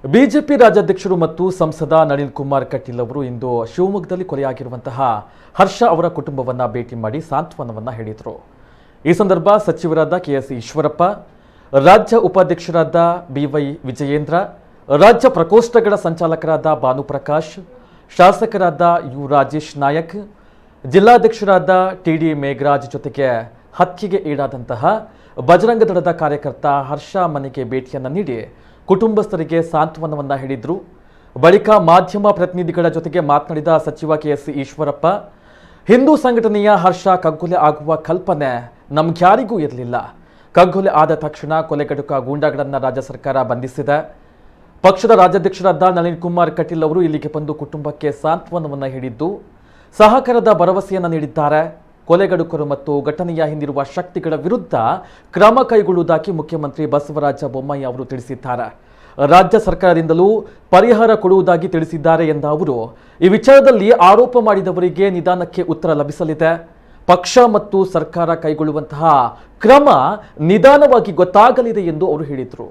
BJP ರಾಜ್ಯಾಧ್ಯಕ್ಷರು ಮತ್ತು ಸಂಸದ ನಳಿನ್ ಕುಮಾರ್ ಕಟೀಲ್ ಅವರು ಇಂದು ಶಿವಮೊಗ್ಗದಲ್ಲಿ ಕೊಲೆಯಾಗಿರುವಂತಹ ಹರ್ಷ ಅವರ ಕುಟುಂಬವನ್ನ ಭೇಟಿ ಮಾಡಿ ಸಾಂತ್ವನವನ್ನ ಹೇಳಿದರು. ಈ ಸಂದರ್ಭ ಸಚಿವರಾದ ಕೆಎಸ್ ಈಶ್ವರಪ್ಪ, ರಾಜ್ಯ ಉಪಾಧ್ಯಕ್ಷರಾದ ಬಿವೈ ವಿಜಯೇಂದ್ರ, ರಾಜ್ಯ ಪ್ರಕೋಷ್ಠಗಳ ಸಂಚಾಲಕರಾದ ಭಾನುಪ್ರಕಾಶ್, ಶಾಸಕರಾದ ಯು ರಾಜೇಶ್ ನಾಯಕ್, ಜಿಲ್ಲಾಧ್ಯಕ್ಷರಾದ ಟಿಡಿ ಮೇಘರಾಜ್ ಜೊತೆಗೆ ಹತ್ಯೆಗೆ ಈಡಾದಂತಹ ಬಜರಂಗ ದಳದ ಕಾರ್ಯಕರ್ತ ಹರ್ಷ ಮನೆಗೆ ಭೇಟಿಯನ್ನು ನೀಡಿ ಕುಟುಂಬಸ್ಥರಿಗೆ ಸಾಂತ್ವನವನ್ನ ಹೇಳಿದ್ರು. ಬಳಿಕ ಮಾಧ್ಯಮ ಪ್ರತಿನಿಧಿಗಳ ಜೊತೆಗೆ ಮಾತನಾಡಿದ ಸಚಿವ ಕೆಎಸ್ ಈಶ್ವರಪ್ಪ, ಹಿಂದೂ ಸಂಘಟನೆಯ ಹರ್ಷ ಕಗ್ಗೊಲೆ ಆಗುವ ಕಲ್ಪನೆ ನಮ್ಗ್ಯಾರಿಗೂ ಇರಲಿಲ್ಲ. ಕಗ್ಗೊಲೆ ಆದ ತಕ್ಷಣ ಕೊಲೆಗಡುಕ ಗೂಂಡಾಗಳನ್ನು ರಾಜ್ಯ ಸರ್ಕಾರ ಬಂಧಿಸಿದೆ. ಪಕ್ಷದ ರಾಜ್ಯಾಧ್ಯಕ್ಷರಾದ ನಳಿನ್ ಕುಮಾರ್ ಕಟೀಲ್ ಅವರು ಇಲ್ಲಿಗೆ ಬಂದು ಕುಟುಂಬಕ್ಕೆ ಸಾಂತ್ವನವನ್ನ ಹೇಳಿದ್ದು, ಸಹಕಾರದ ಭರವಸೆಯನ್ನ ನೀಡಿದ್ದಾರೆ. ಕೊಲೆಗಡುಕರು ಮತ್ತು ಘಟನೆಯ ಹಿಂದಿರುವ ಶಕ್ತಿಗಳ ವಿರುದ್ಧ ಕ್ರಮ ಕೈಗೊಳ್ಳುವುದಾಗಿ ಮುಖ್ಯಮಂತ್ರಿ ಬಸವರಾಜ ಬೊಮ್ಮಾಯಿ ಅವರು ತಿಳಿಸಿದ್ದಾರೆ. ರಾಜ್ಯ ಸರ್ಕಾರದಿಂದಲೂ ಪರಿಹಾರ ಕೊಡುವುದಾಗಿ ತಿಳಿಸಿದ್ದಾರೆ ಎಂದ ಅವರು, ಈ ವಿಚಾರದಲ್ಲಿ ಆರೋಪ ಮಾಡಿದವರಿಗೆ ನಿಧಾನಕ್ಕೆ ಉತ್ತರ ಲಭಿಸಲಿದೆ. ಪಕ್ಷ ಮತ್ತು ಸರ್ಕಾರ ಕೈಗೊಳ್ಳುವಂತಹ ಕ್ರಮ ನಿಧಾನವಾಗಿ ಗೊತ್ತಾಗಲಿದೆ ಎಂದು ಅವರು ಹೇಳಿದರು.